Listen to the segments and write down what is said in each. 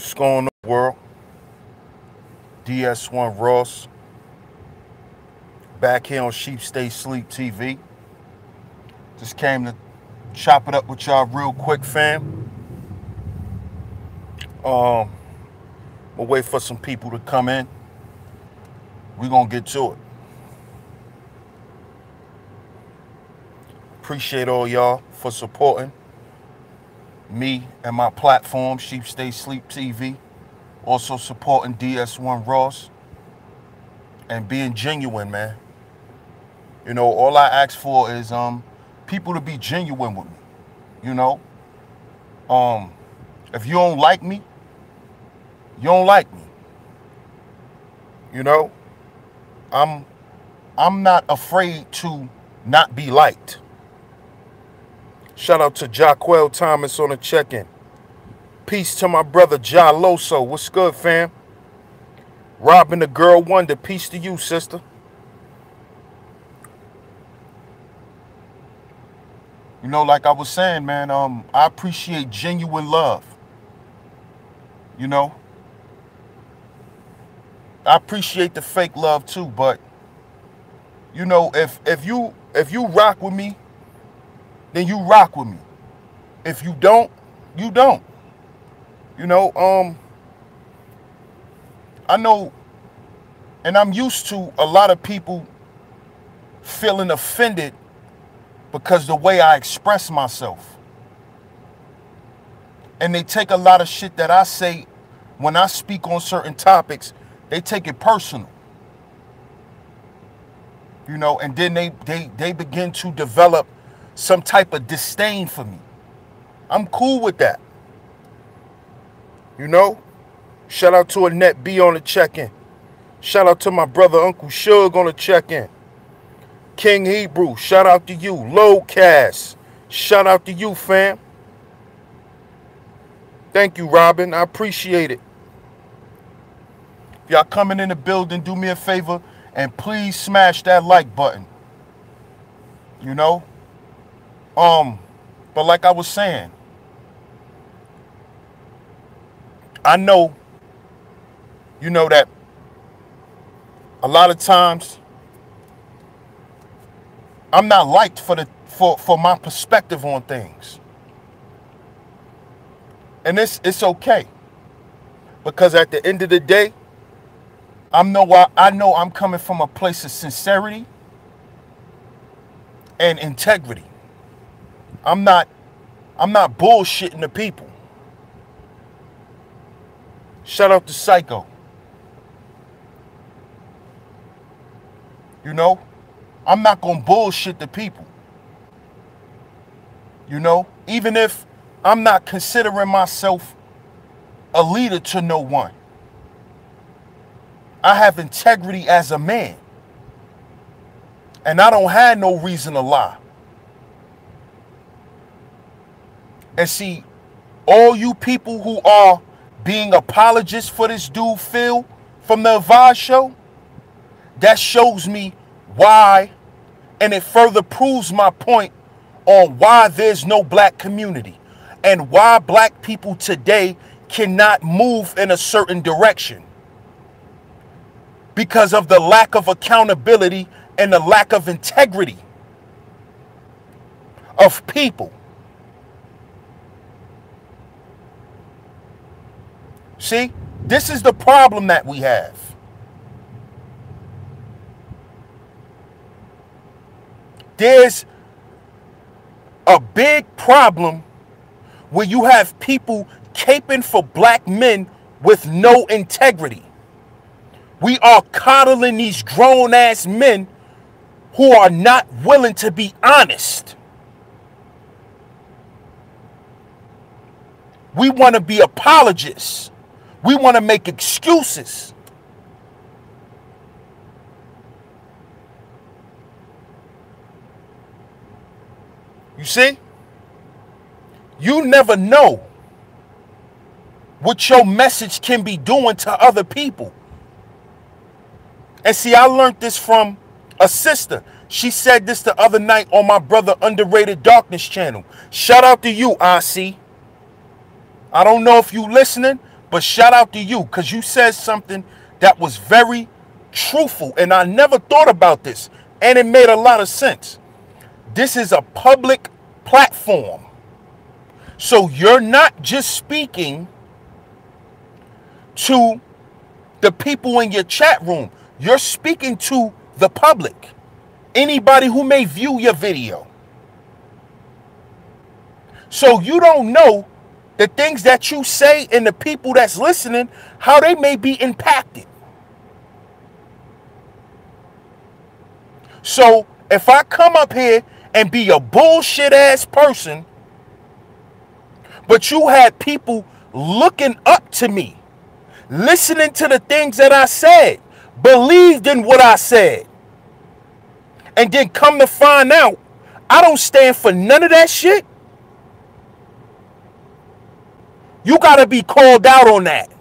What's going on, world? DS1 Ross back here on Sheep Stay Sleep TV. Just came to chop it up with y'all real quick, fam. We'll wait for some people to come in. We're gonna get to it. Appreciate all y'all for supporting me and my platform, Sheep Stay Sleep TV. Also supporting DS1 Ross and being genuine, man. You know, all I ask for is people to be genuine with me. You know, if you don't like me, you don't like me. You know, I'm not afraid to not be liked. Shout out to Jaquel Thomas on the check-in. Peace to my brother Ja Loso. What's good, fam? Robin the Girl Wonder. Peace to you, sister. You know, like I was saying, man, I appreciate genuine love. You know, I appreciate the fake love too, but you know, if you rock with me, then you rock with me. If you don't, you don't. You know, I know, and I'm used to a lot of people feeling offended because the way I express myself. And they take a lot of shit that I say when I speak on certain topics, they take it personal. You know, and then they begin to develop some type of disdain for me. I'm cool with that. You know, shout out to Annette B on the check-in. Shout out to my brother Uncle Shug on the check-in. King Hebrew, shout out to you. Lowcast, shout out to you, fam. Thank you, Robin. I appreciate it. If y'all coming in the building, do me a favor and please smash that like button. You know? But like I was saying, I know, you know, that a lot of times I'm not liked for my perspective on things. And it's okay. Because at the end of the day, I know I'm coming from a place of sincerity and integrity. I'm not bullshitting the people. Shout out to Psycho. You know, I'm not gonna bullshit the people. You know, even if I'm not considering myself a leader to no one. I have integrity as a man. And I don't have no reason to lie. And see, all you people who are being apologists for this dude Phil from the Advice Show, that shows me why, and it further proves my point on why there's no black community and why black people today cannot move in a certain direction because of the lack of accountability and the lack of integrity of people. See, this is the problem that we have. There's a big problem where you have people caping for black men with no integrity. We are coddling these grown-ass men who are not willing to be honest. We want to be apologists. We want to make excuses. You see? You never know what your message can be doing to other people. And see, I learned this from a sister. She said this the other night on my brother Underrated Darkness channel. Shout out to you, IC. I don't know if you listening, But shout out to you, because you said something that was very truthful, and I never thought about this, and it made a lot of sense. This is a public platform. So you're not just speaking to the people in your chat room. You're speaking to the public. Anybody who may view your video. So you don't know the things that you say and the people that's listening, how they may be impacted. So if I come up here and be a bullshit ass person, but you had people looking up to me, listening to the things that I said, believed in what I said, and then come to find out I don't stand for none of that shit, you got to be called out on that.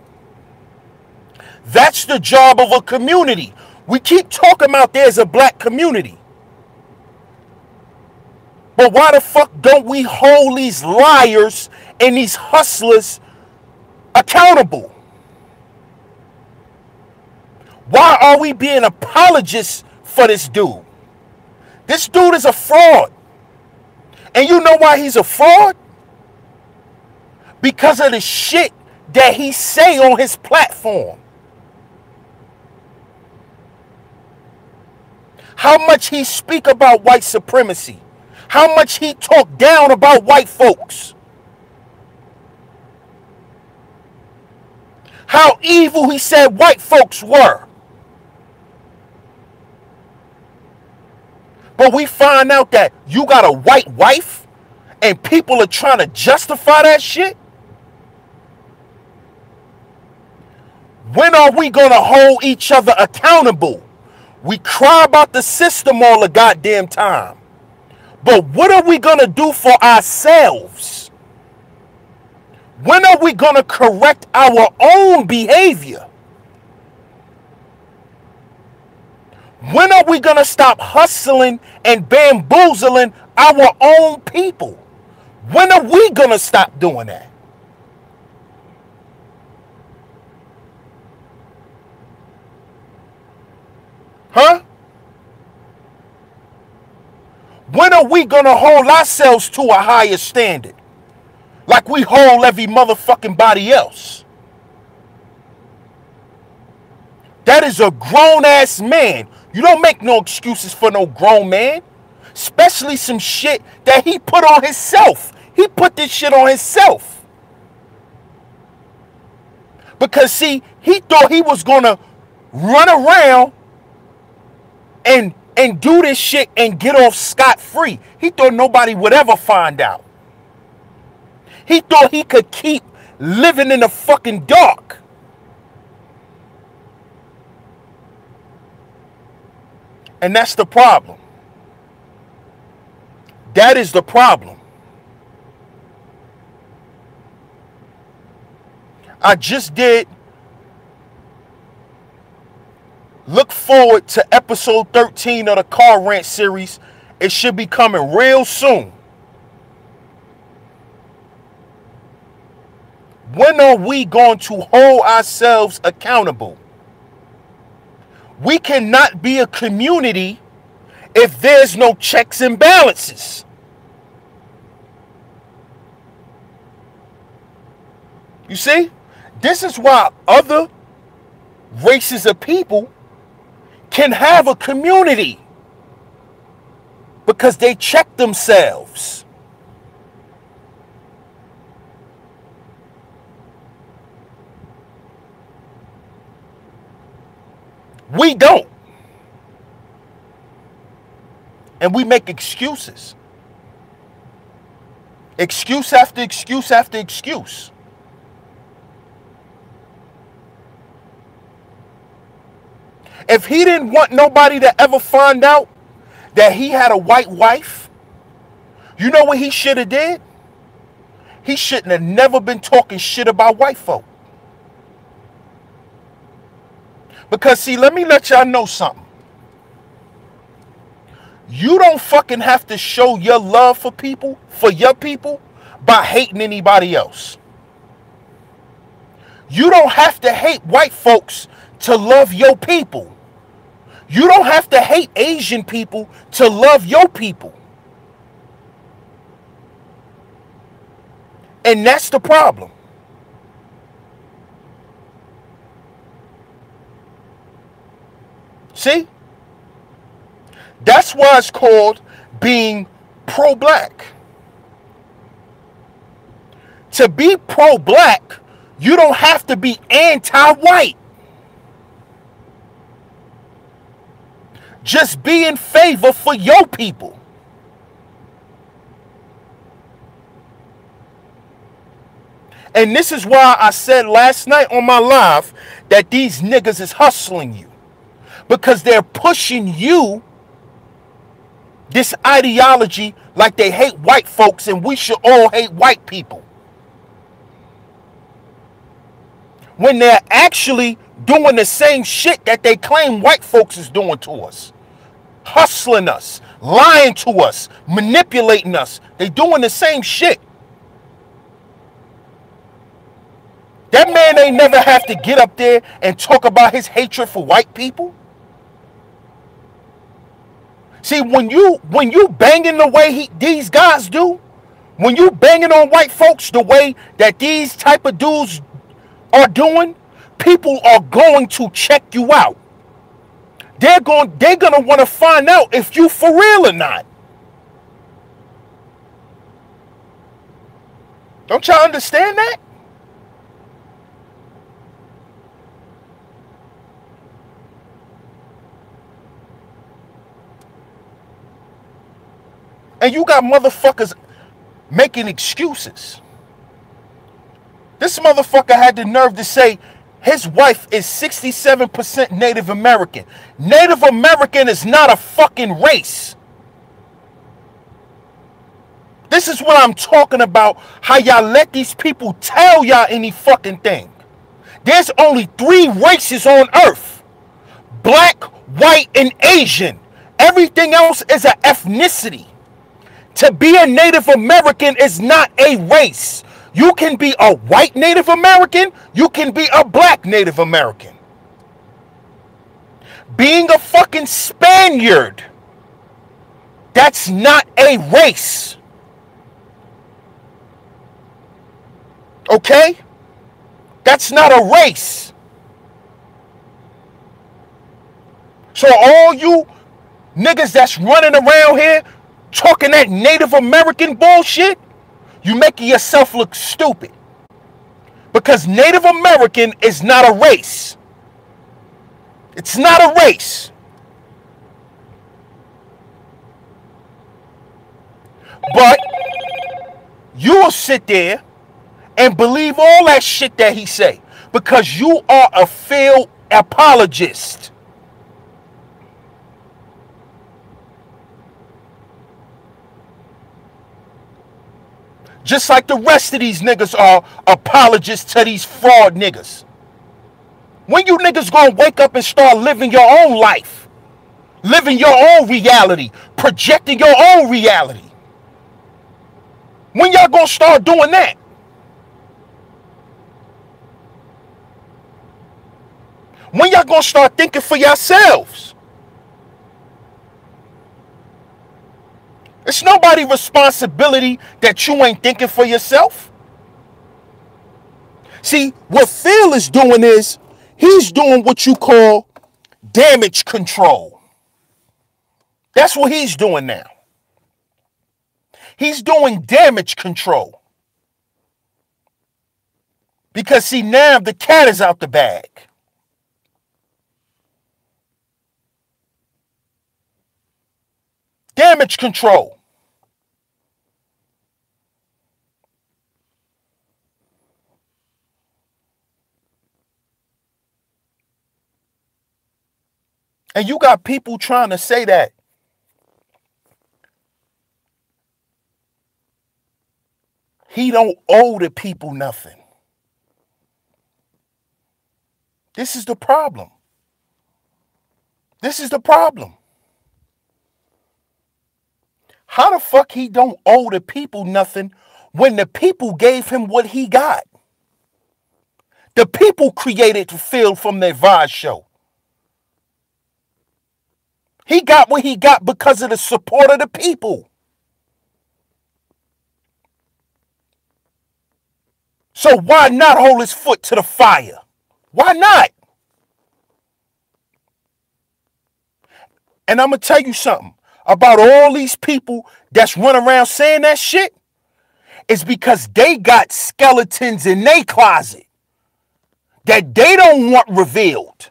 That's the job of a community. We keep talking about there's a black community. But why the fuck don't we hold these liars and these hustlers accountable? Why are we being apologists for this dude? This dude is a fraud. And you know why he's a fraud? Because of the shit that he say on his platform. How much he speak about white supremacy. How much he talk down about white folks. How evil he said white folks were. But we find out that you got a white wife and people are trying to justify that shit. When are we going to hold each other accountable? We cry about the system all the goddamn time. But what are we going to do for ourselves? When are we going to correct our own behavior? When are we going to stop hustling and bamboozling our own people? When are we going to stop doing that? Huh? When are we going to hold ourselves to a higher standard? Like we hold every motherfucking body else. That is a grown-ass man. You don't make no excuses for no grown man. Especially some shit that he put on himself. He put this shit on himself. Because, see, he thought he was going to run around and do this shit and get off scot-free. He thought nobody would ever find out. He thought he could keep living in the fucking dark. And that's the problem. That is the problem. I just did look forward to episode 13 of the Car Rant series. It should be coming real soon. When are we going to hold ourselves accountable? We cannot be a community if there's no checks and balances. You see? This is why other races of people can have a community. Because they check themselves. We don't. And we make excuses. Excuse after excuse after excuse. If he didn't want nobody to ever find out that he had a white wife, you know what he should have did? He shouldn't have never been talking shit about white folk. Because, see, let me let y'all know something. You don't fucking have to show your love for people, by hating anybody else. You don't have to hate white folks to love your people. You don't have to hate Asian people to love your people. And that's the problem. See? That's why it's called being pro-black. To be pro-black, you don't have to be anti-white. Just be in favor for your people. And this is why I said last night on my live that these niggas is hustling you. Because they're pushing you this ideology like they hate white folks and we should all hate white people. When they're actually doing the same shit that they claim white folks is doing to us. Hustling us, lying to us, manipulating us. They doing the same shit. That man ain't never have to get up there and talk about his hatred for white people. See, when you banging the way these guys do, when you banging on white folks the way that these type of dudes are doing, people are going to check you out. They're gonna want to find out if you for real or not. Don't y'all understand that? And you got motherfuckers making excuses. This motherfucker had the nerve to say his wife is 67% Native American. Native American is not a fucking race. This is what I'm talking about, how y'all let these people tell y'all any fucking thing. There's only 3 races on earth. Black, white, and Asian. Everything else is an ethnicity. To be a Native American is not a race. You can be a white Native American. You can be a black Native American. Being a fucking Spaniard, that's not a race. Okay? That's not a race. So all you niggas that's running around here talking that Native American bullshit, you making yourself look stupid. Because Native American is not a race. It's not a race. But you will sit there and believe all that shit that he say because you are a failed apologist. Just like the rest of these niggas are apologists to these fraud niggas. When you niggas gonna wake up and start living your own life? Living your own reality. Projecting your own reality. When y'all gonna start doing that? When y'all gonna start thinking for yourselves? It's nobody's responsibility that you ain't thinking for yourself. See, what Phil is doing is, he's doing what you call damage control. That's what he's doing now. He's doing damage control. Because see, now the cat is out the bag. Damage control. And you got people trying to say that he don't owe the people nothing. This is the problem. This is the problem. How the fuck he don't owe the people nothing when the people gave him what he got? The people created Phil from their Vaz show. He got what he got because of the support of the people. So why not hold his foot to the fire? Why not? And I'm going to tell you something about all these people that's running around saying that shit. It's because they got skeletons in their closet that they don't want revealed.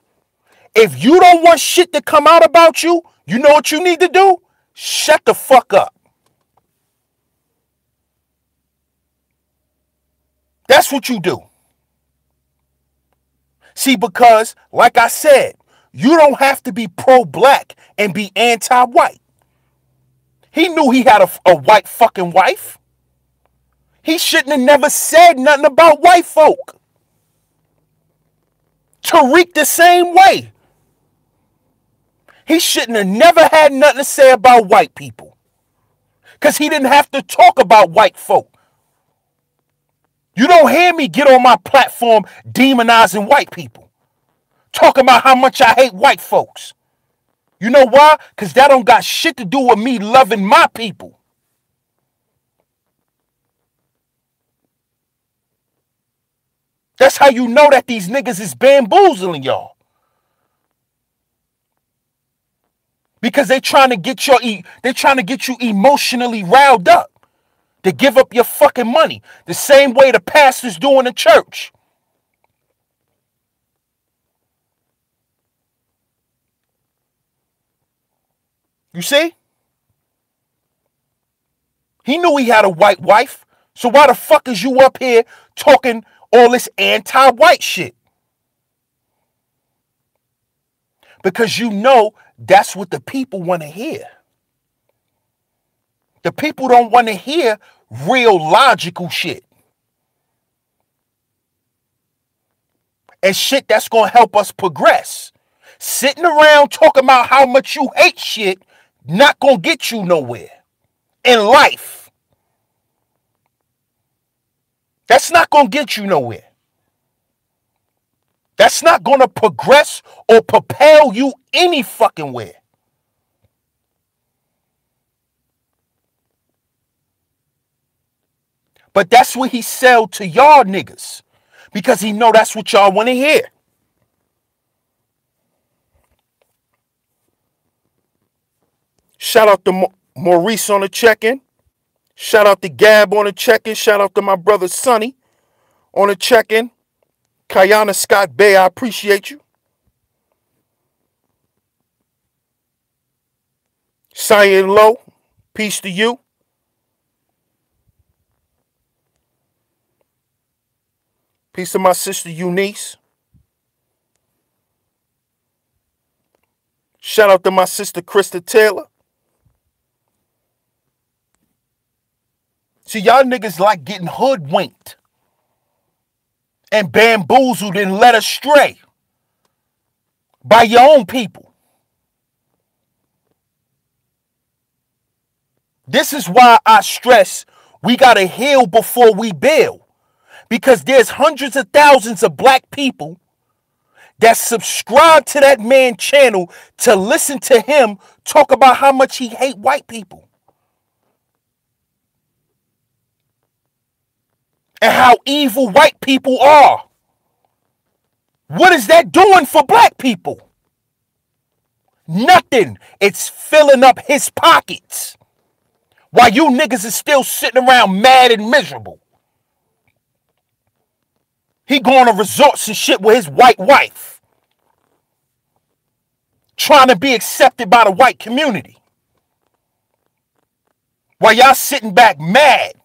If you don't want shit to come out about you, you know what you need to do? Shut the fuck up. That's what you do. See, because, like I said, you don't have to be pro-black and be anti-white. He knew he had a white fucking wife. He shouldn't have never said nothing about white folk. Tariq the same way. He shouldn't have never had nothing to say about white people. Because he didn't have to talk about white folk. You don't hear me get on my platform demonizing white people. Talking about how much I hate white folks. You know why? Because that don't got shit to do with me loving my people. That's how you know that these niggas is bamboozling y'all. Because they're trying to get you emotionally riled up to give up your fucking money. The same way the pastors do in the church. You see? He knew he had a white wife. So why the fuck is you up here talking all this anti-white shit? Because you know that's what the people want to hear. The people don't want to hear real logical shit. And shit that's going to help us progress. Sitting around talking about how much you hate shit not going to get you nowhere in life. That's not going to get you nowhere. That's not going to progress or propel you any fucking where. But that's what he sell to y'all niggas. Because he know that's what y'all want to hear. Shout out to Maurice on the check-in. Shout out to Gab on the check-in. Shout out to my brother Sonny on the check-in. Kayana Scott Bay, I appreciate you. Cyan Low, peace to you. Peace to my sister Eunice. Shout out to my sister Krista Taylor. See, y'all niggas like getting hoodwinked and bamboozled and led astray by your own people. This is why I stress we got to heal before we build. Because there's hundreds of thousands of black people that subscribe to that man's channel to listen to him talk about how much he hate white people. And how evil white people are. What is that doing for black people? Nothing. It's filling up his pockets. While you niggas is still sitting around mad and miserable. He going to resorts and shit with his white wife. Trying to be accepted by the white community. While y'all sitting back mad.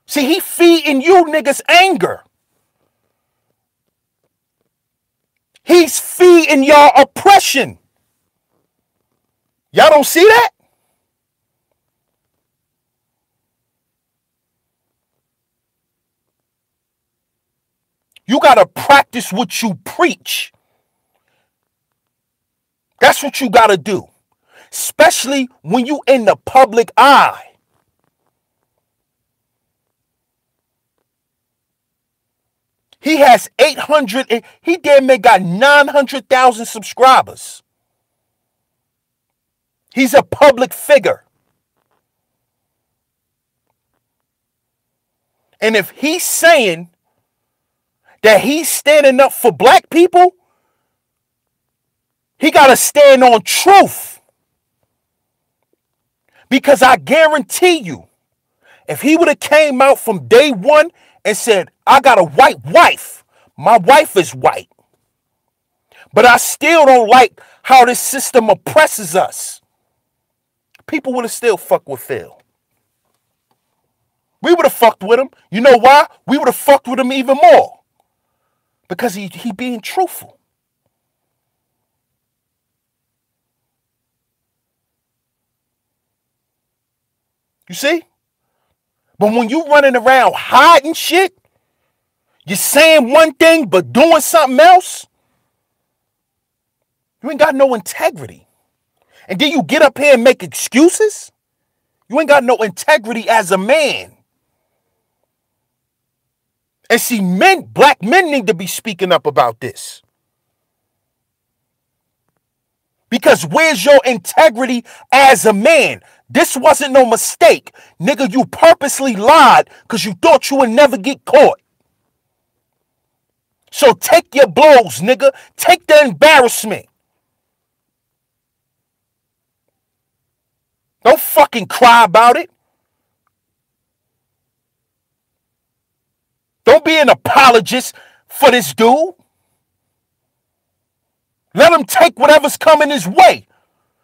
See, he feeding you niggas anger. He's feeding y'all oppression. Y'all don't see that? You got to practice what you preach. That's what you got to do. Especially when you in the public eye. He has 800, he damn near got 900,000 subscribers. He's a public figure. And if he's saying that he's standing up for black people, he got to stand on truth. Because I guarantee you, if he would have came out from day one and said, I got a white wife, my wife is white, but I still don't like how this system oppresses us, people would have still fucked with Phil. We would have fucked with him. You know why? We would have fucked with him even more. Because he being truthful. You see? But when you running around hiding shit, you're saying one thing but doing something else, you ain't got no integrity. And then you get up here and make excuses? You ain't got no integrity as a man. And see, black men need to be speaking up about this. Because where's your integrity as a man? This wasn't no mistake. Nigga, you purposely lied because you thought you would never get caught. So take your blows, nigga. Take the embarrassment. Don't fucking cry about it. Don't be an apologist for this dude. Let him take whatever's coming his way.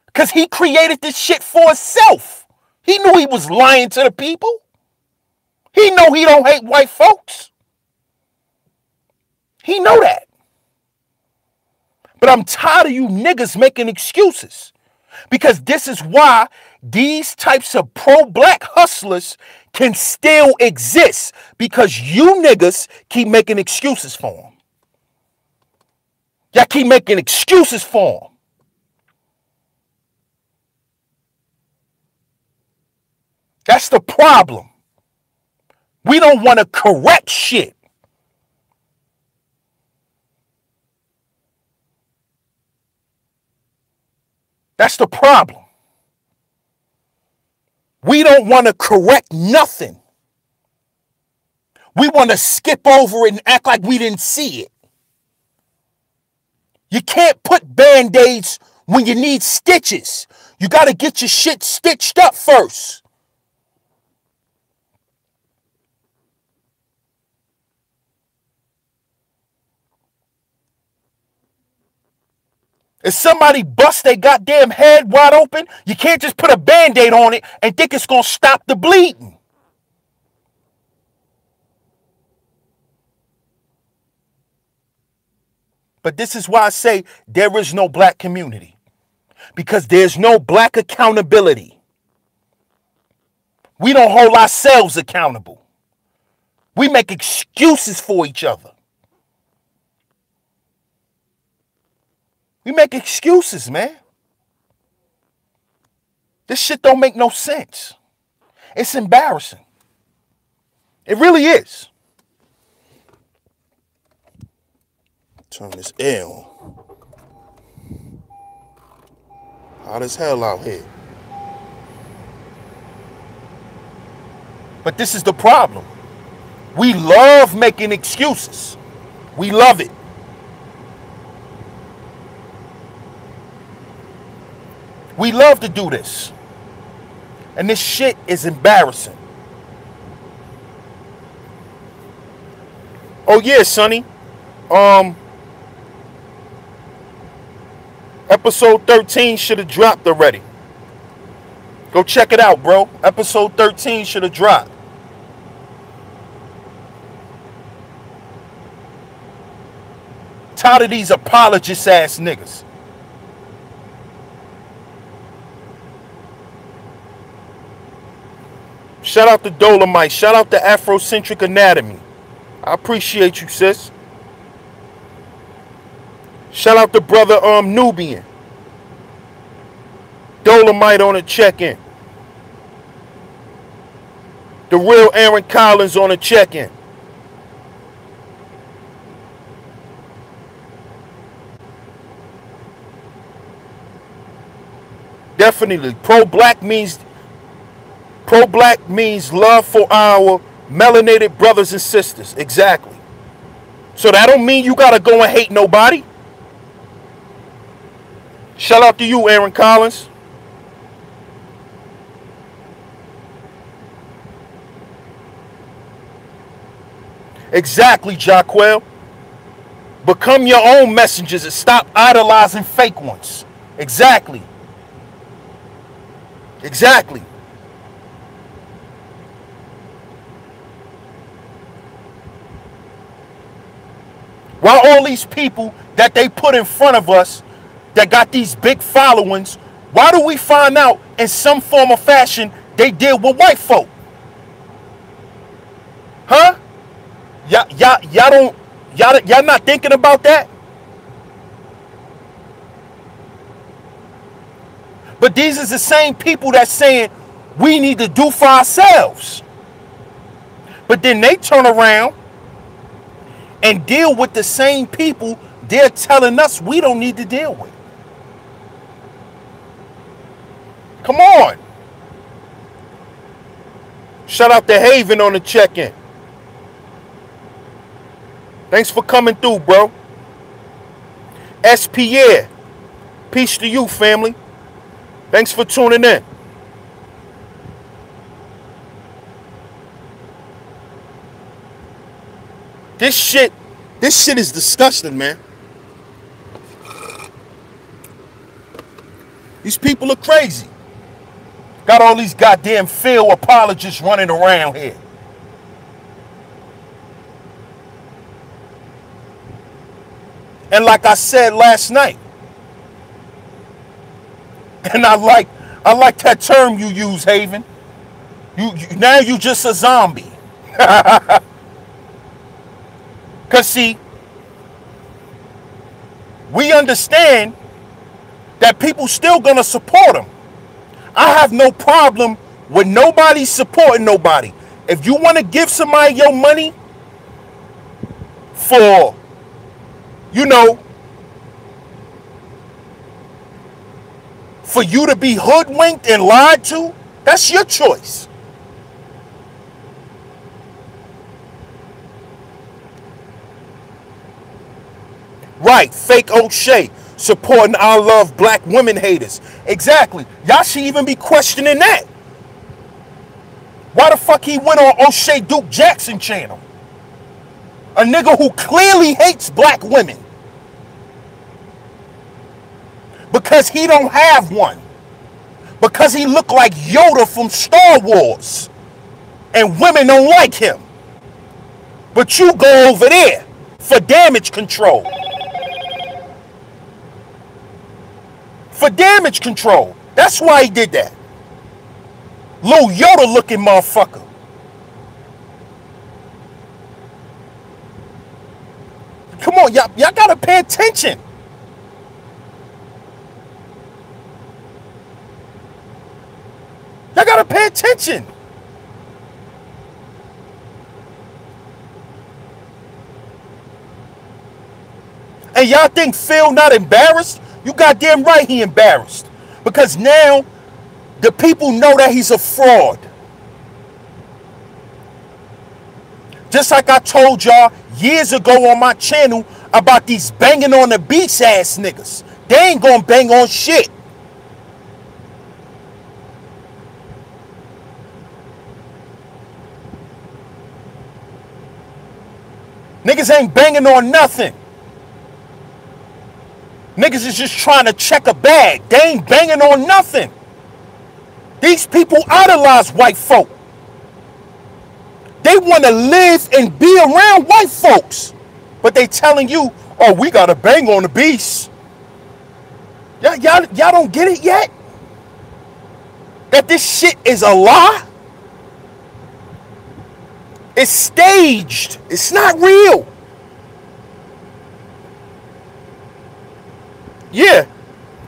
Because he created this shit for himself. He knew he was lying to the people. He know he don't hate white folks. He know that. But I'm tired of you niggas making excuses. Because this is why these types of pro-black hustlers can still exist. Because you niggas keep making excuses for them. Y'all keep making excuses for them. That's the problem. We don't want to correct shit. That's the problem. We don't want to correct nothing. We want to skip over it and act like we didn't see it. You can't put band-aids when you need stitches. You got to get your shit stitched up first. If somebody busts their goddamn head wide open, you can't just put a band-aid on it and think it's going to stop the bleeding. But this is why I say there is no black community. Because there's no black accountability. We don't hold ourselves accountable. We make excuses for each other. We make excuses, man. This shit don't make no sense. It's embarrassing. It really is. Turn this air on. Hot as hell out here. But this is the problem. We love making excuses. We love it. We love to do this. And this shit is embarrassing. Oh yeah, Sonny. Episode 13 should have dropped already. Go check it out, bro. Episode 13 should have dropped. Tired of these apologist ass niggas. Shout out to Dolomite. Shout out to Afrocentric Anatomy. I appreciate you, sis. Shout out to brother Nubian. Dolomite on a check-in. The real Aaron Collins on a check-in. Definitely. Pro-black means love for our melanated brothers and sisters. Exactly. So that don't mean you gotta go and hate nobody. Shout out to you, Aaron Collins. Exactly, Jaquel. Become your own messengers and stop idolizing fake ones. Exactly. Exactly. Why all these people that they put in front of us that got these big followings, why do we find out in some form or fashion they deal with white folk? Huh? Y'all not thinking about that? But these is the same people that's saying we need to do for ourselves. But then they turn around and deal with the same people they're telling us we don't need to deal with. Come on. Shout out to Haven on the check-in. Thanks for coming through, bro. S. Pierre. Peace to you, family. Thanks for tuning in. This shit is disgusting, man. These people are crazy. Got all these goddamn failed apologists running around here. And like I said last night, and I like that term you use, Haven. Now you just a zombie. Cause see, we understand that people still gonna support them. I have no problem with nobody supporting nobody. If you want to give somebody your money for, for you to be hoodwinked and lied to, that's your choice. Right, fake O'Shea supporting our love black women haters. Exactly. Y'all should even be questioning that. Why the fuck he went on O'Shea Duke Jackson channel? A nigga who clearly hates black women. Because he don't have one. Because he look like Yoda from Star Wars. And women don't like him. But you go over there for damage control. For damage control. That's why he did that. Little Yoda looking motherfucker. Come on, y'all gotta pay attention. Y'all gotta pay attention. And y'all think Phil not embarrassed? You goddamn right he embarrassed. Because now the people know that he's a fraud. Just like I told y'all years ago on my channel about these banging on the beach ass niggas. They ain't gonna bang on shit. Niggas ain't banging on nothing. Niggas is just trying to check a bag. They ain't banging on nothing. These people idolize white folk. They want to live and be around white folks. But they telling you, oh, we got to bang on the beast. Y'all don't get it yet? That this shit is a lie? It's staged. It's not real. Yeah.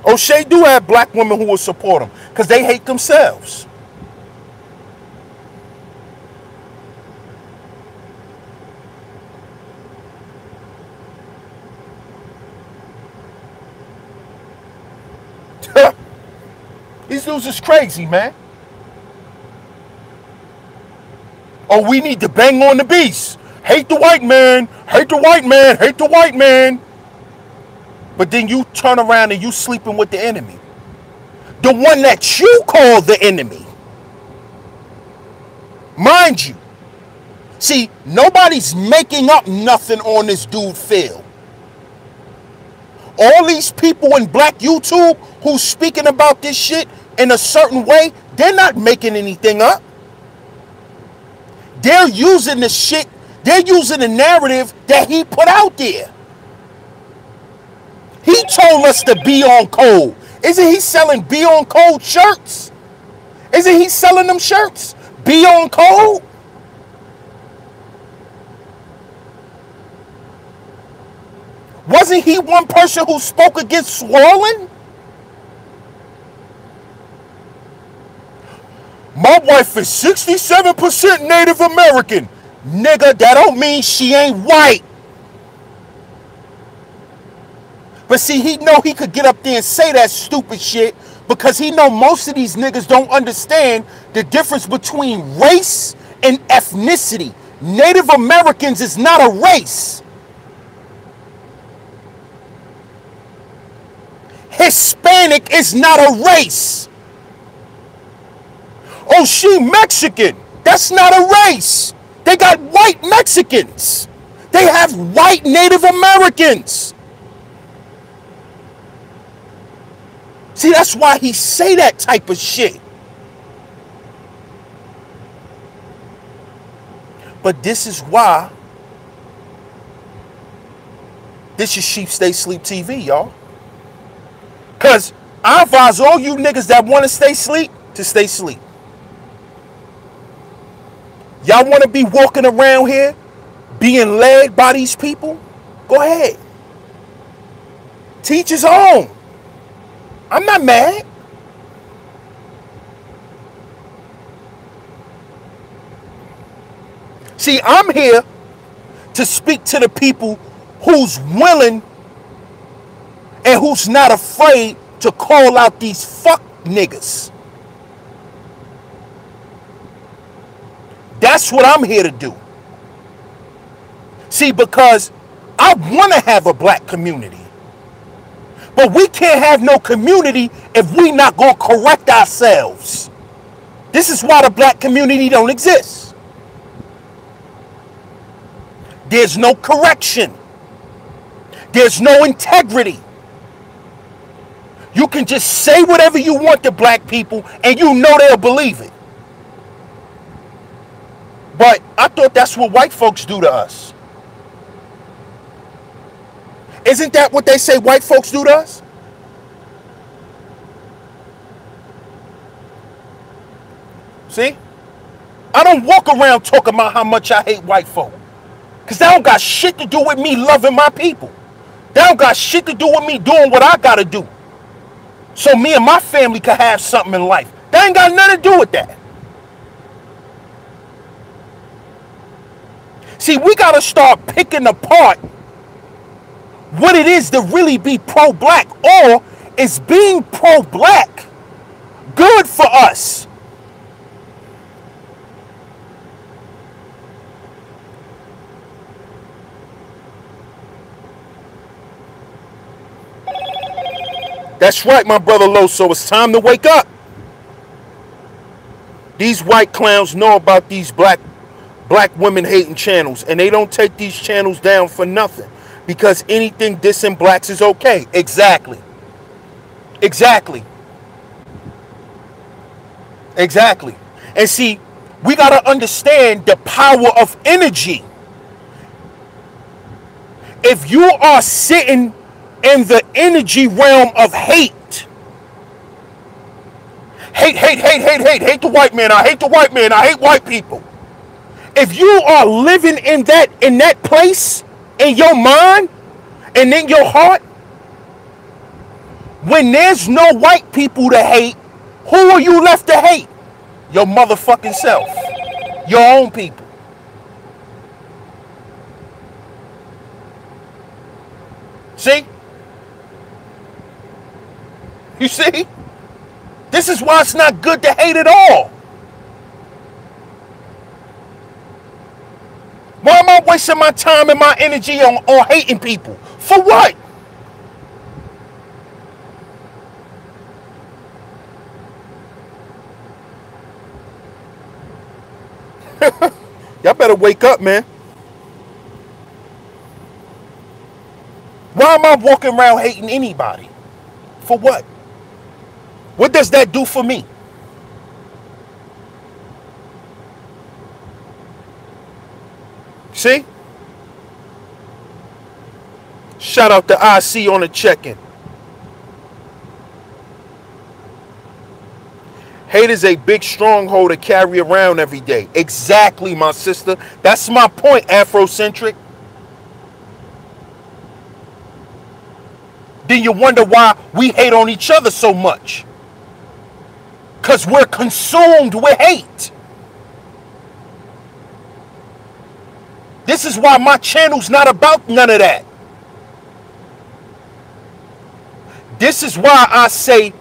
O'Shea do have black women who will support him because they hate themselves. These dudes is crazy, man. Oh, we need to bang on the beast. Hate the white man. Hate the white man. Hate the white man. But then you turn around and you sleeping with the enemy. The one that you call the enemy. Mind you. See, nobody's making up nothing on this dude Phil. All these people in black YouTube who's speaking about this shit in a certain way, they're not making anything up. They're using the shit, they're using the narrative that he put out there. He told us to be on code. Isn't he selling be on code shirts? Isn't he selling them shirts? Be on code? Wasn't he one person who spoke against swirling? My wife is 67% Native American. Nigga, that don't mean she ain't white. But see, he know he could get up there and say that stupid shit because he know most of these niggas don't understand the difference between race and ethnicity. Native Americans is not a race. Hispanic is not a race. Oh, she Mexican. That's not a race. They got white Mexicans. They have white Native Americans. See, that's why he say that type of shit. But this is why this is Sheep Stay Sleep TV, y'all. Because I advise all you niggas that want to stay asleep to stay asleep. Y'all want to be walking around here being led by these people? Go ahead. Teach his own. I'm not mad. See, I'm here to speak to the people who's willing and who's not afraid to call out these fuck niggas. That's what I'm here to do. See, because I want to have a black community. But we can't have no community if we not going to correct ourselves. This is why the black community don't exist. There's no correction. There's no integrity. You can just say whatever you want to black people and you know they'll believe it. But I thought that's what white folks do to us. Isn't that what they say white folks do to us? See? I don't walk around talking about how much I hate white folk. Because that don't got shit to do with me loving my people. That don't got shit to do with me doing what I got to do. So me and my family can have something in life. That ain't got nothing to do with that. See, we got to start picking apart what it is to really be pro-black, or is being pro-black good for us? That's right, my brother Loso. It's time to wake up. These white clowns know about these black women hating channels, and they don't take these channels down for nothing. Because anything dissing blacks is okay. Exactly. Exactly. Exactly. And see, we got to understand the power of energy. If you are sitting in the energy realm of hate, hate the white man, I hate the white man, I hate white people. If you are living in that place, in your mind and in your heart, when there's no white people to hate, who are you left to hate? Your motherfucking self. Your own people. See? You see? This is why it's not good to hate at all. Why am I wasting my time and my energy on hating people? For what? Y'all better wake up, man. Why am I walking around hating anybody? For what? What does that do for me? See? Shout out to IC on the check-in. Hate is a big stronghold to carry around every day. Exactly, my sister. That's my point, Afrocentric. Then you wonder why we hate on each other so much. Because we're consumed with hate. This is why my channel's not about none of that. This is why I say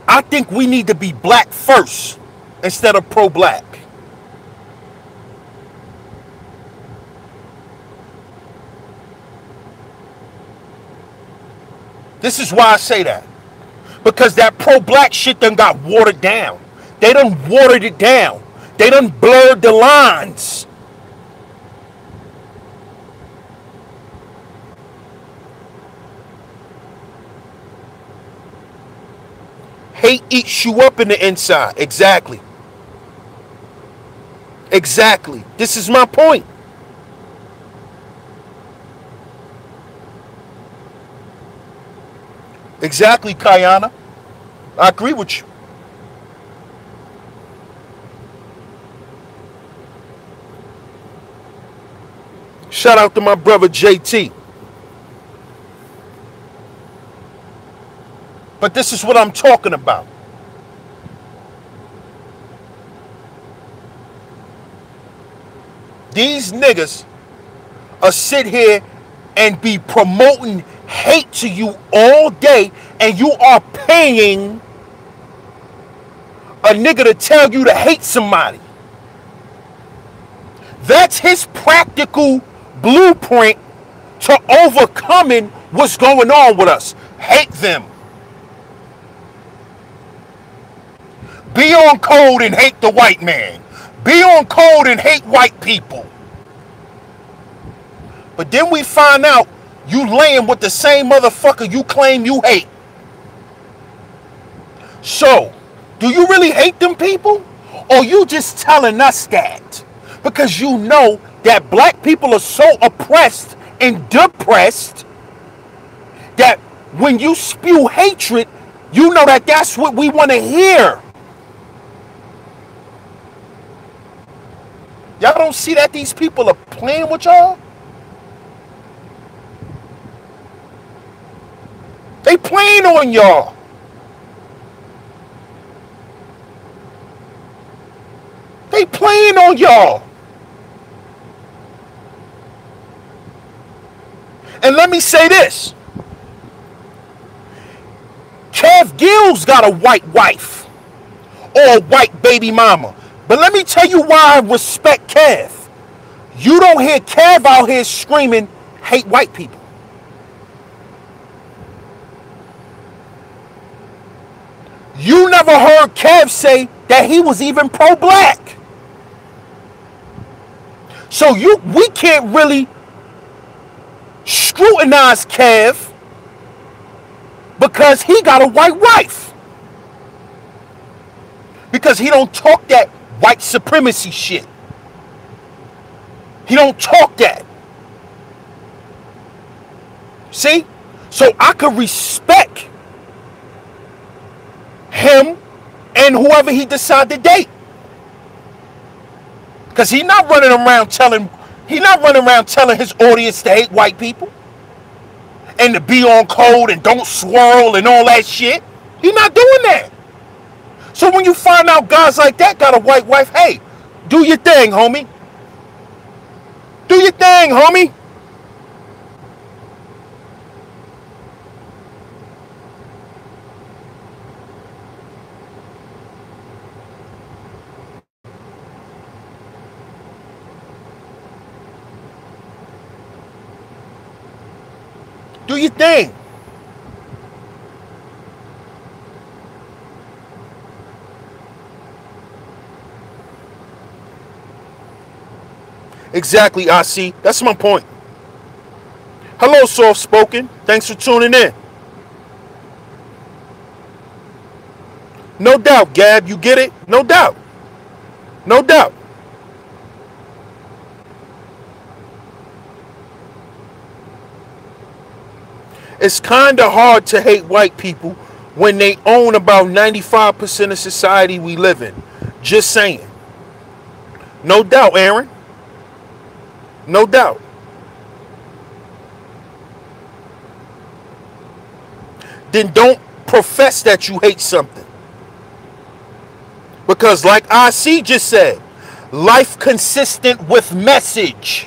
I think we need to be black first instead of pro-black. This is why I say that. Because that pro-black shit done got watered down. They done watered it down. They done blurred the lines. Hate eats you up in the inside. Exactly. Exactly. This is my point. Exactly, Kayana. I agree with you. Shout out to my brother JT. But this is what I'm talking about. These niggas are sit here and be promoting hate to you all day, and you are paying a nigga to tell you to hate somebody. That's his practical blueprint to overcoming what's going on with us. Hate them. Be on code and hate the white man. Be on code and hate white people. But then we find out you laying with the same motherfucker you claim you hate. So, do you really hate them people? Or you just telling us that? Because you know that black people are so oppressed and depressed that when you spew hatred, you know that that's what we want to hear. Y'all don't see that these people are playing with y'all? They playing on y'all. They playing on y'all. And let me say this. Kev Gill's got a white wife or a white baby mama. But let me tell you why I respect Kev. You don't hear Kev out here screaming, hate white people. You never heard Kev say that he was even pro-black. So we can't really scrutinize Kev because he got a white wife. Because he don't talk that white supremacy shit. He don't talk that. See? So I could respect him and whoever he decide to date. Because he's not running around telling his audience to hate white people and to be on code and don't swirl and all that shit. He's not doing that. So when you find out guys like that got a white wife, hey, do your thing, homie. Do your thing, homie. Do your thing. Exactly, I see. That's my point. Hello, soft spoken. Thanks for tuning in. No doubt, Gab. You get it? No doubt. No doubt. It's kind of hard to hate white people when they own about 95% of society we live in. Just saying. No doubt, Aaron. No doubt. Then don't profess that you hate something. Because like IC just said, life consistent with message.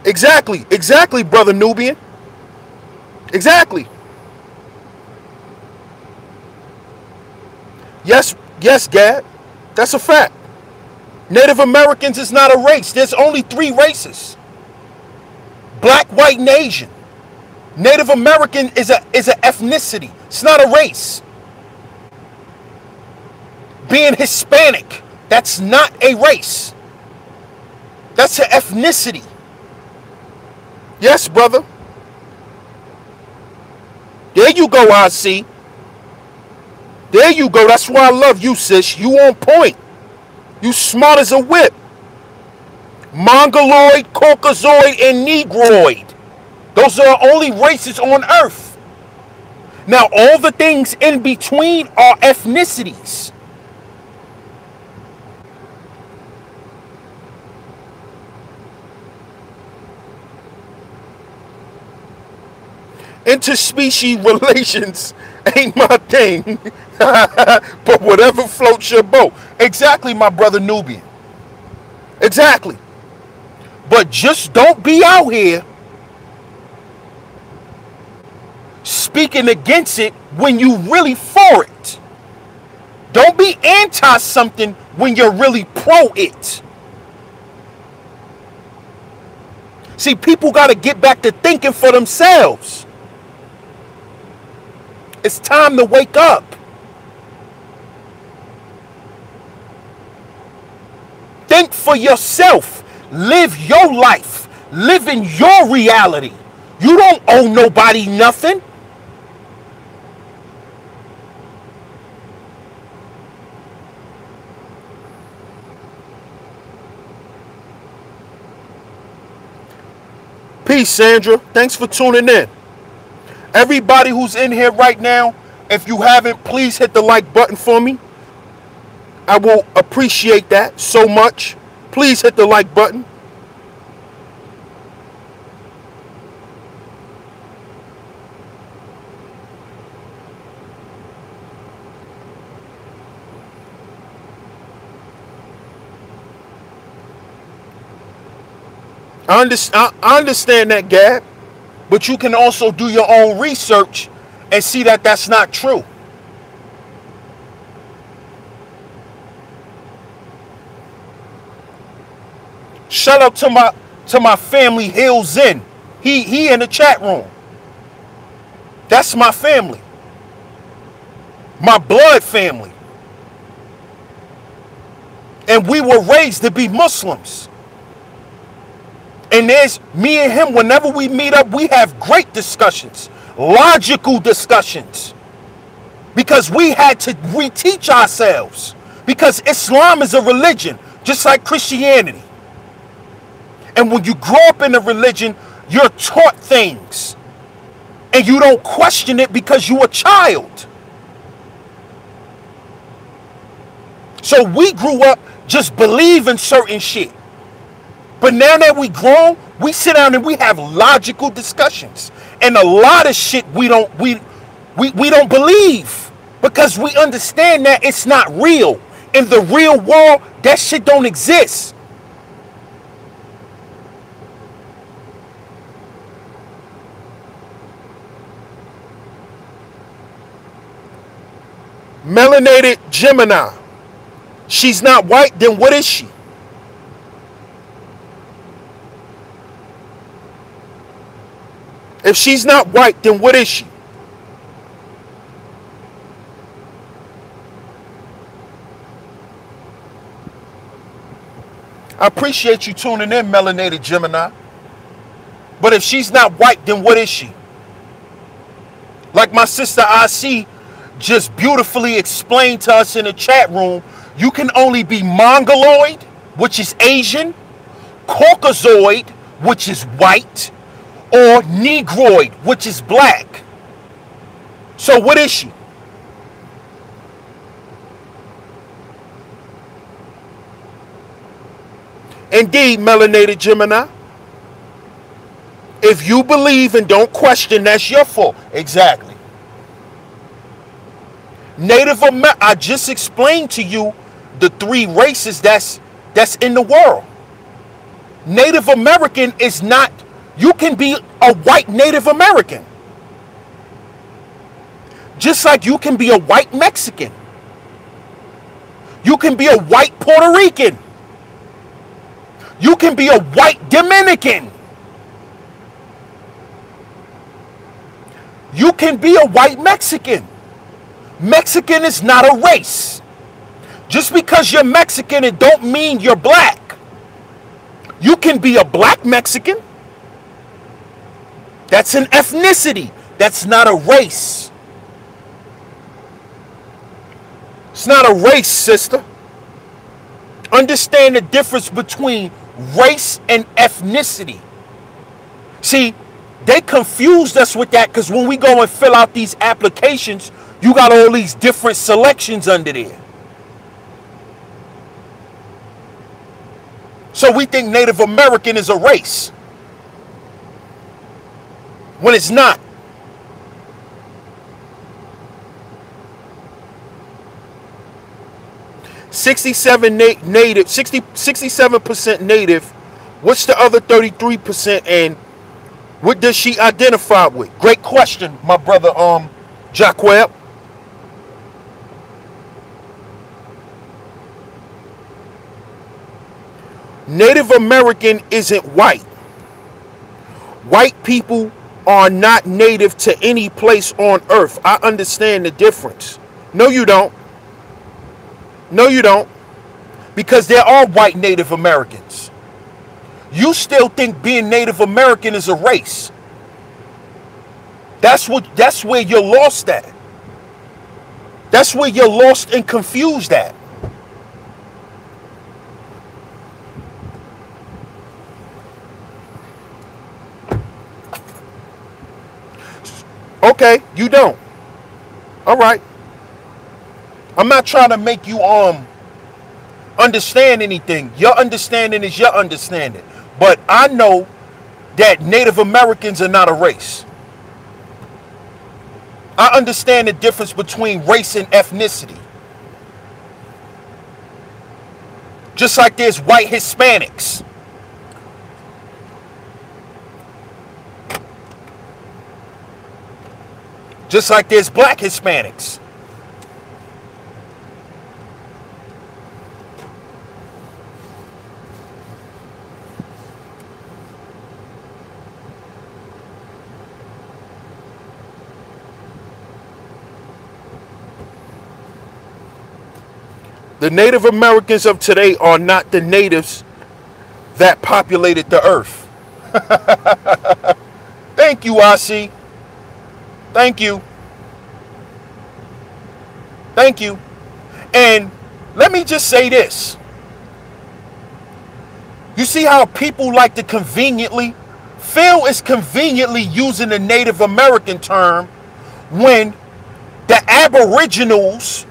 Exactly. Exactly, brother Nubian. Exactly. Yes, yes, Gad. That's a fact. Native Americans is not a race. There's only 3 races. Black, white, and Asian. Native American is an ethnicity. It's not a race. Being Hispanic, that's not a race. That's an ethnicity. Yes, brother. There you go, IC. There you go. That's why I love you, sis. You on point. You smart as a whip. Mongoloid, Caucasoid, and Negroid. Those are the only races on Earth. Now, all the things in between are ethnicities. Interspecies relations ain't my thing. But whatever floats your boat. Exactly, my brother Nubian. Exactly. But just don't be out here speaking against it when you really for it. Don't be anti something when you're really pro it. See, people got to get back to thinking for themselves. It's time to wake up. Think for yourself. Live your life. Live in your reality. You don't owe nobody nothing. Peace, Sandra. Thanks for tuning in. Everybody who's in here right now, if you haven't, please hit the like button for me. I will appreciate that so much. Please hit the like button. I understand that, Gab, but you can also do your own research and see that that's not true. Shout out to my family, Hills In. He in the chat room. That's my family. My blood family. And we were raised to be Muslims. And there's me and him, whenever we meet up, we have great discussions, logical discussions, because we had to reteach ourselves, because Islam is a religion, just like Christianity. And when you grow up in a religion, you're taught things, and you don't question it because you're a child. So we grew up just believing certain shit. But now that we grown, we sit down and we have logical discussions. And a lot of shit we don't believe, because we understand that it's not real. In the real world, that shit don't exist. Melanated Gemini. She's not white, then what is she? If she's not white, then what is she? I appreciate you tuning in, Melanated Gemini. But if she's not white, then what is she? Like my sister IC just beautifully explained to us in the chat room, you can only be Mongoloid, which is Asian, Caucasoid, which is white, or Negroid, which is black. So what is she? Indeed, Melanated Gemini. If you believe and don't question, that's your fault. Exactly. Native American, I just explained to you the three races that's in the world. Native American is not, you can be a white Native American. Just like you can be a white Mexican. You can be a white Puerto Rican. You can be a white Dominican. You can be a white Mexican. Mexican is not a race. Just because you're Mexican, it don't mean you're black. You can be a black Mexican. That's an ethnicity. That's not a race. It's not a race, sister. Understand the difference between race and ethnicity. See, they confused us with that because when we go and fill out these applications, you got all these different selections under there. So we think Native American is a race when it's not. Native, 67% native. What's the other 33%, and what does she identify with? Great question, my brother Jacqueb. Native American isn't white. White people are not native to any place on earth. I understand the difference. No, you don't. No, you don't. Because there are white Native Americans. You still think being Native American is a race. That's where you're lost at. That's where you're lost and confused at. Okay, you don't. All right. I'm not trying to make you understand anything. Your understanding is your understanding. But I know that Native Americans are not a race. I understand the difference between race and ethnicity. Just like there's white Hispanics. Just like there's black Hispanics. The Native Americans of today are not the natives that populated the earth. Thank you, IC. Thank you. Thank you. And let me just say this. You see how people like to conveniently, Phil is conveniently using the Native American term when the Aboriginals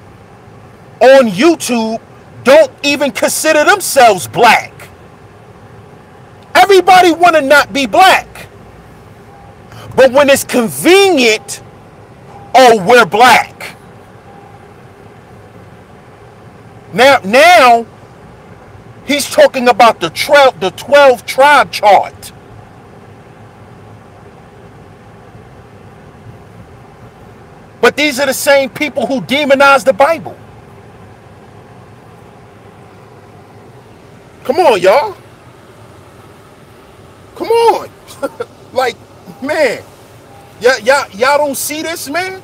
on YouTube don't even consider themselves black. Everybody want to not be black. But when it's convenient, oh, we're black. Now he's talking about the 12 tribe chart. But these are the same people who demonize the Bible. Come on, y'all. Come on. Like, man. Y'all don't see this, man?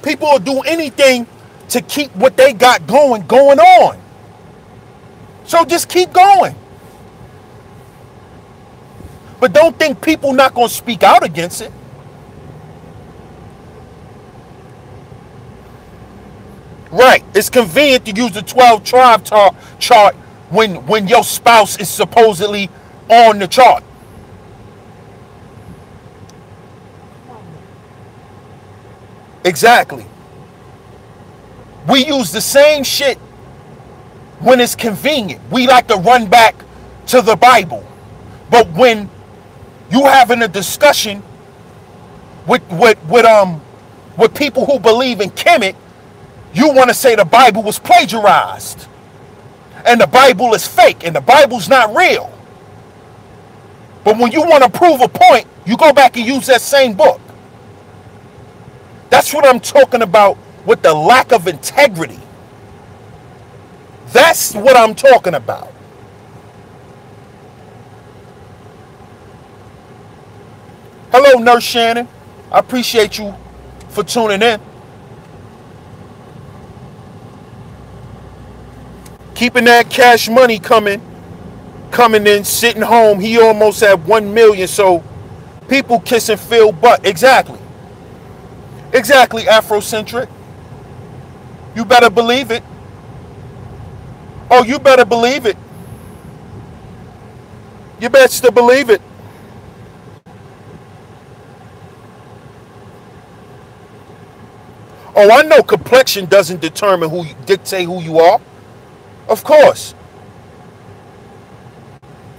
People will do anything to keep what they got going on. So just keep going. But don't think people not going to speak out against it. Right. It's convenient to use the 12 tribe chart when your spouse is supposedly on the chart. Exactly. We use the same shit when it's convenient. We like to run back to the Bible. But when you having a discussion with people who believe in Kemet, you want to say the Bible was plagiarized and the Bible is fake and the Bible's not real. But when you want to prove a point, you go back and use that same book. That's what I'm talking about with the lack of integrity. That's what I'm talking about. Hello, Nurse Shannon. I appreciate you for tuning in. Keeping that cash money coming in, sitting home. He almost at 1 million. So people kissing Phil butt. Exactly. Exactly, Afrocentric. You better believe it. Oh, you better believe it. You best to believe it. Oh, I know complexion doesn't dictate who you are. Of course.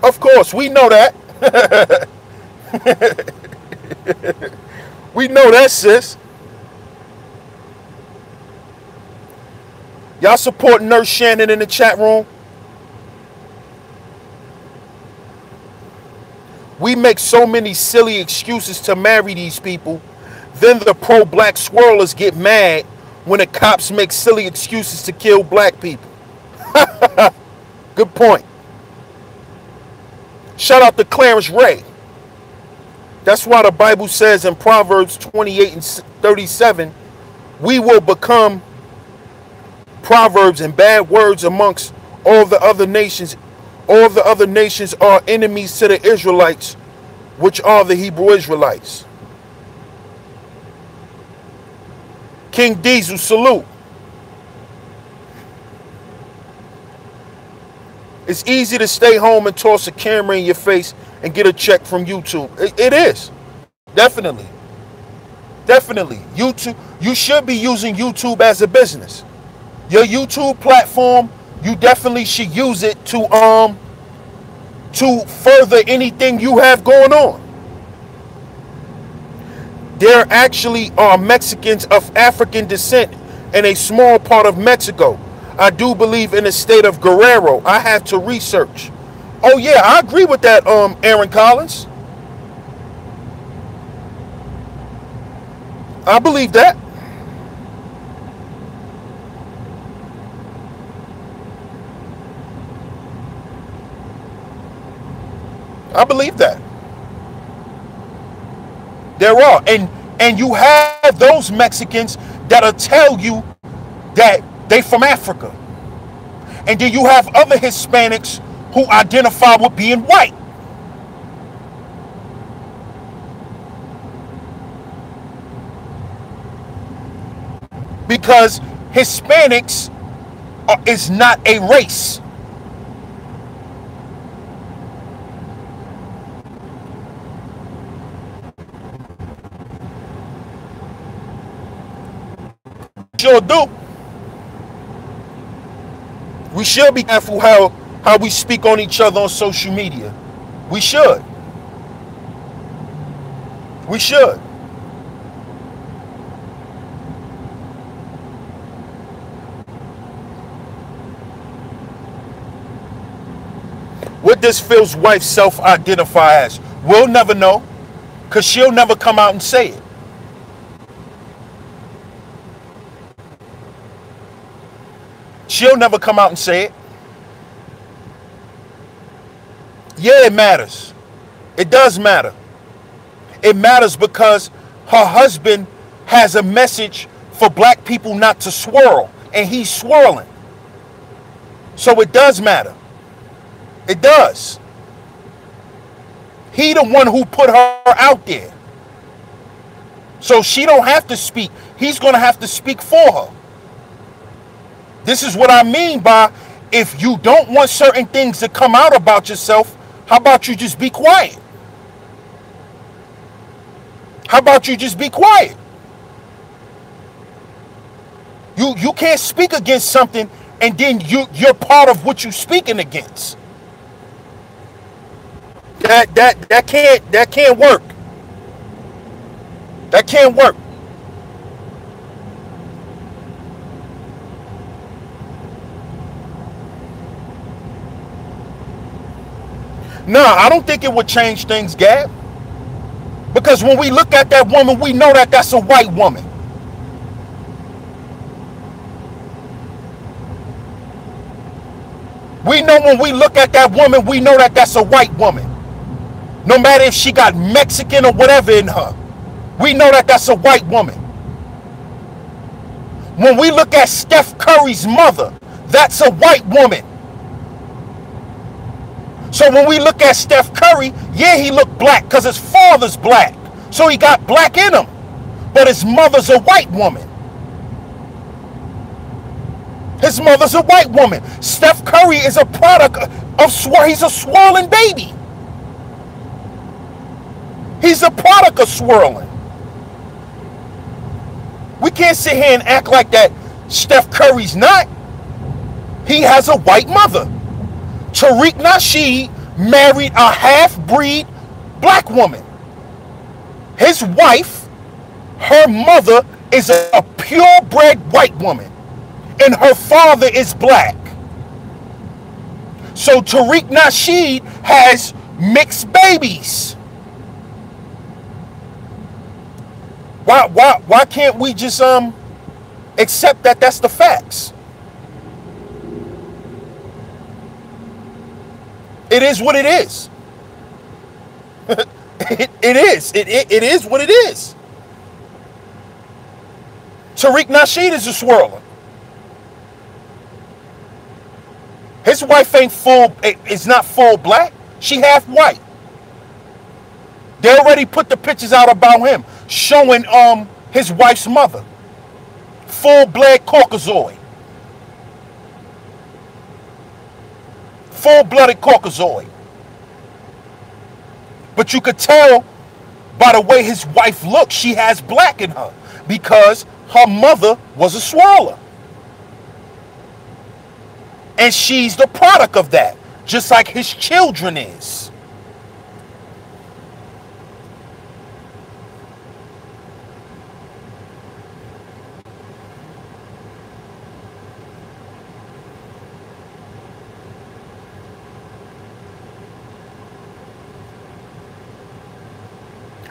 Of course, we know that. We know that, sis. Y'all support Nurse Shannon in the chat room? We make so many silly excuses to marry these people. Then the pro-black swirlers get mad when the cops make silly excuses to kill black people. Good point. Shout out to Clarence Ray. That's why the Bible says in Proverbs 28 and 37, we will become proverbs and bad words amongst all the other nations. All the other nations are enemies to the Israelites, which are the Hebrew Israelites. King Diesel, salute. It's easy to stay home and toss a camera in your face and get a check from YouTube. It is. Definitely. Definitely. YouTube, you should be using YouTube as a business. Your YouTube platform, you definitely should use it to further anything you have going on. There actually are Mexicans of African descent in a small part of Mexico. I do believe in the state of Guerrero. I have to research. Oh yeah, I agree with that, Aaron Collins. I believe that. I believe that. There are. And you have those Mexicans that'll tell you that they from Africa. And then you have other Hispanics who identify with being white. Because Hispanics is not a race. Sure do. We should be careful how we speak on each other on social media. We should. We should. What does Phil's wife self-identify as? We'll never know. Because she'll never come out and say it. She'll never come out and say it. Yeah, it matters. It does matter. It matters because her husband has a message for black people not to swirl, and he's swirling. So it does matter. It does. He the one who put her out there. So she don't have to speak. He's going to have to speak for her. This is what I mean by, if you don't want certain things to come out about yourself, how about you just be quiet? How about you just be quiet? You can't speak against something and then you're part of what you're speaking against. That can't work. That can't work. No, I don't think it would change things, Gab. Because when we look at that woman, we know that that's a white woman. We know when we look at that woman, we know that that's a white woman. No matter if she got Mexican or whatever in her. We know that that's a white woman. When we look at Steph Curry's mother, that's a white woman. So when we look at Steph Curry, yeah, he looked black because his father's black. So he got black in him. But his mother's a white woman. His mother's a white woman. Steph Curry is a product of he's a swirling baby. He's a product of swirling. We can't sit here and act like that Steph Curry's not. He has a white mother. Tariq Nasheed married a half-breed black woman. His wife, her mother, is a purebred white woman. And her father is black. So Tariq Nasheed has mixed babies. Why can't we just accept that that's the facts? It is what it is. It is. It is what it is. Tariq Nasheed is a swirler. His wife ain't full, is not full black. She half white. They already put the pictures out about him, showing his wife's mother. Full-blood Caucasoid. Full-blooded Caucasoid. But you could tell by the way his wife looks, she has black in her because her mother was a swirler. And she's the product of that, just like his children is.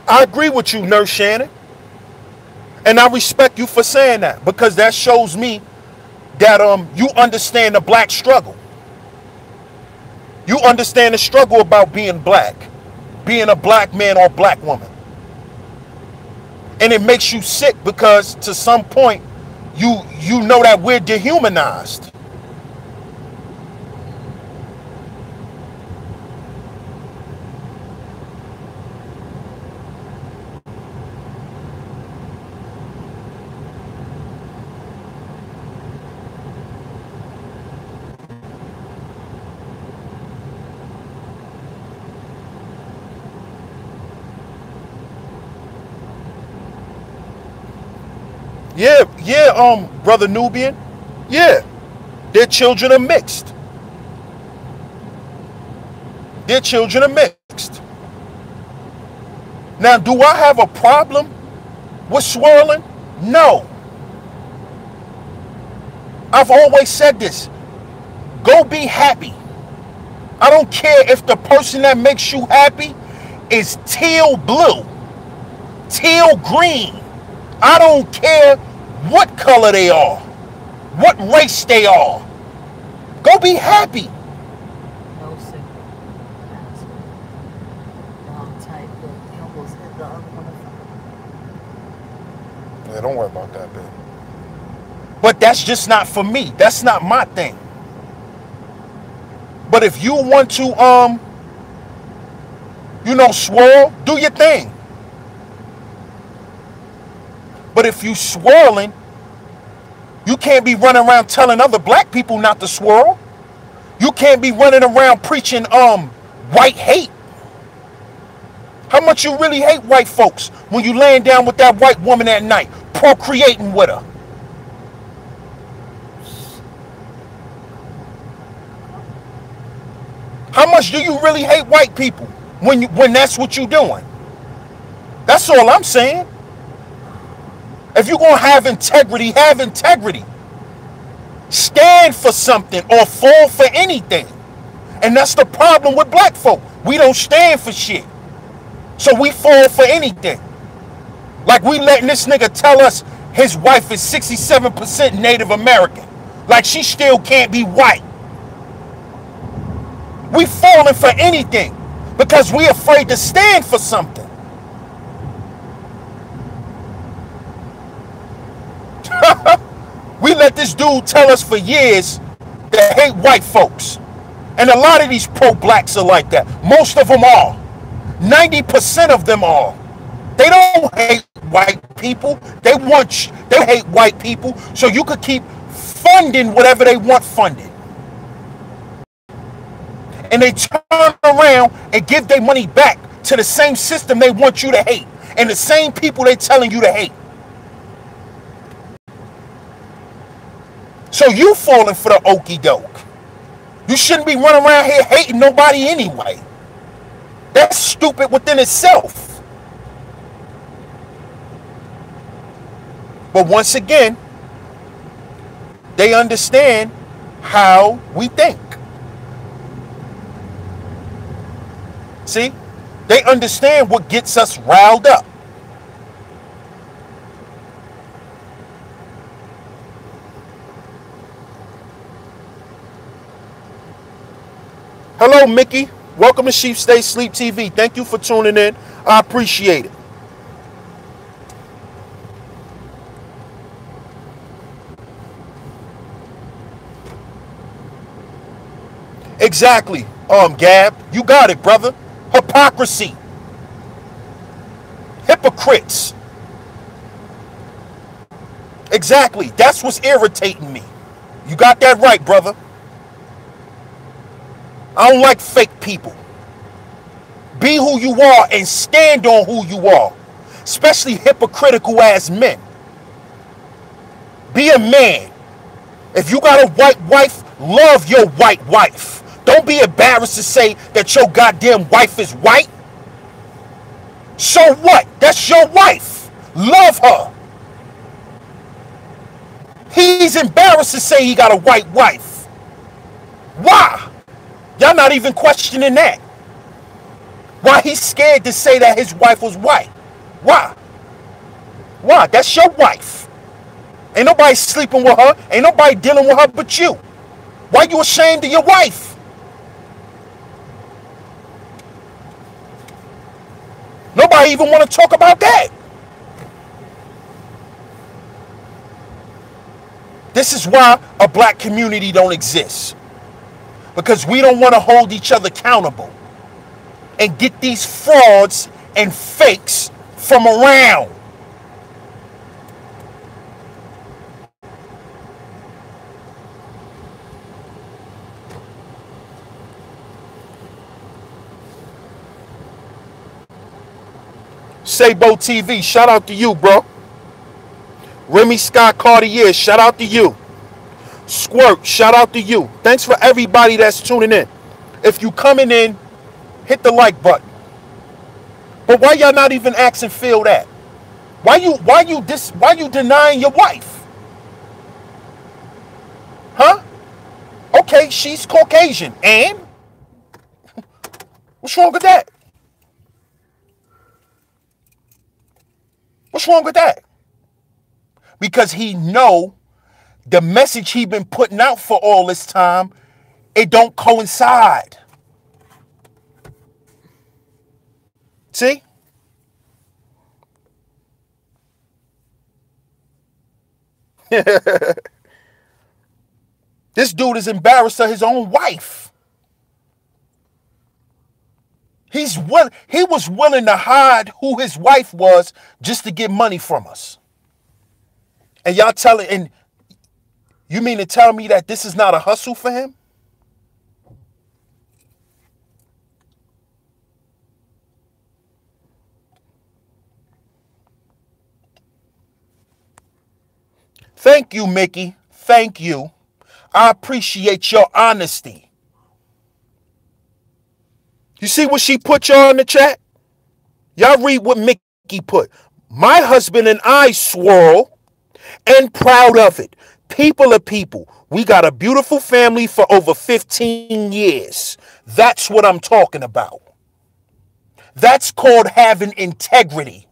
I agree with you, Nurse Shannon. And I respect you for saying that, because that shows me that you understand the black struggle. You understand the struggle about being black, being a black man or black woman. And it makes you sick because to some point you know that we're dehumanized. Yeah, Brother Nubian. Yeah, their children are mixed. Their children are mixed. Now, do I have a problem with swirling? No. I've always said this. Go be happy. I don't care if the person that makes you happy is teal blue. teal green. I don't care what color they are, what race they are. Go be happy. No single answer. Wrong type, but you almost hit the other one. Yeah, don't worry about that, baby. But that's just not for me. That's not my thing. But if you want to, swirl, do your thing. But if you swirling, you can't be running around telling other black people not to swirl. You can't be running around preaching white hate. How much you really hate white folks when you laying down with that white woman at night, procreating with her? How much do you really hate white people when that's what you're doing? That's all I'm saying. If you're going to have integrity, have integrity. Stand for something or fall for anything. And that's the problem with black folk. We don't stand for shit. So we fall for anything. Like we letting this nigga tell us his wife is 67% Native American. Like she still can't be white. We falling for anything because we afraid to stand for something. We let this dude tell us for years that hate white folks. And a lot of these pro-blacks are like that. Most of them are. 90% of them are. They don't hate white people. They hate white people so you could keep funding whatever they want funded. And they turn around and give their money back to the same system they want you to hate and the same people they telling you to hate. So you falling for the okie doke. You shouldn't be running around here hating nobody anyway. That's stupid within itself. But once again, they understand how we think. See? They understand what gets us riled up. Hello, Mickey. Welcome to Sheep Stay Sleep TV. Thank you for tuning in. I appreciate it. Exactly, Gab. You got it, brother. Hypocrisy. Hypocrites. Exactly. That's what's irritating me. You got that right, brother. I don't like fake people. Be who you are and stand on who you are. Especially hypocritical ass men. Be a man. If you got a white wife, love your white wife. Don't be embarrassed to say that your goddamn wife is white. So what? That's your wife. Love her. He's embarrassed to say he got a white wife. Why? Y'all not even questioning that. Why he's scared to say that his wife was white. Why? Why? That's your wife. Ain't nobody sleeping with her. Ain't nobody dealing with her but you. Why you ashamed of your wife? Nobody even want to talk about that. This is why a black community don't exist. Because we don't want to hold each other accountable and get these frauds and fakes from around. Sabo TV, shout out to you, bro. Remy Scott Cartier, shout out to you. Squirt, shout out to you. Thanks for everybody that's tuning in. If you coming in, hit the like button. But why y'all not even asking Phil that? Why you denying your wife? Huh? Okay, she's Caucasian. And? What's wrong with that? What's wrong with that? Because he know the message he been putting out for all this time, it don't coincide. See? This dude is embarrassed of his own wife. He was willing to hide who his wife was just to get money from us. And y'all and you mean to tell me that this is not a hustle for him? Thank you, Mickey. Thank you. I appreciate your honesty. You see what she put y'all in the chat? Y'all read what Mickey put. My husband and I swirl and proud of it. People are people. We got a beautiful family for over 15 years. That's what I'm talking about. That's called having integrity.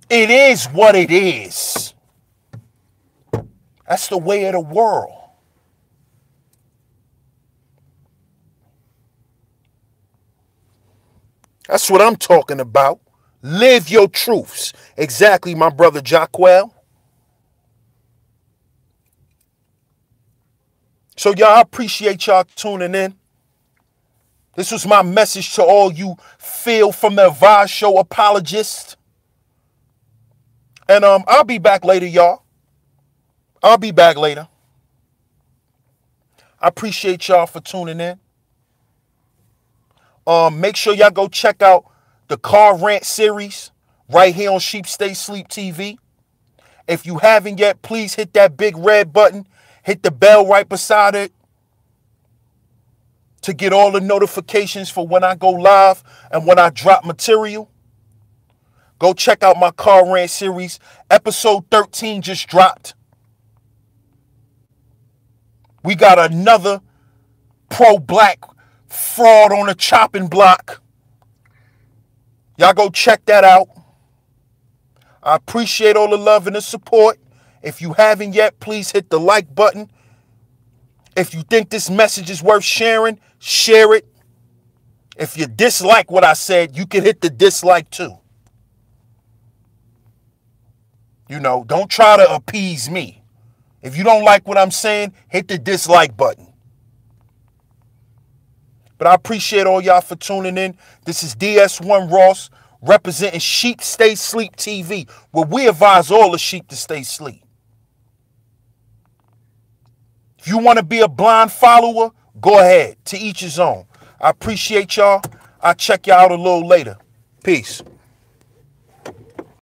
It is what it is. That's the way of the world. That's what I'm talking about. Live your truths. Exactly, my brother Jacquel. So y'all, I appreciate y'all tuning in. This was my message to all you Phil from the Advice Show apologists. And I'll be back later, y'all. I'll be back later. I appreciate y'all for tuning in. Make sure y'all go check out the Car Rant series right here on Sheep Stay Sleep TV. If you haven't yet, please hit that big red button. Hit the bell right beside it to get all the notifications for when I go live and when I drop material. Go check out my Car Rant series. Episode 13 just dropped. We got another pro-black fraud on the chopping block. Y'all go check that out. I appreciate all the love and the support. If you haven't yet, please hit the like button. If you think this message is worth sharing, share it. If you dislike what I said, you can hit the dislike too. You know, don't try to appease me. If you don't like what I'm saying, hit the dislike button. But I appreciate all y'all for tuning in. This is DS1 Ross representing Sheep Stay Sleep TV, where we advise all the sheep to stay asleep. If you want to be a blind follower, go ahead. To each his own. I appreciate y'all. I'll check y'all out a little later. Peace.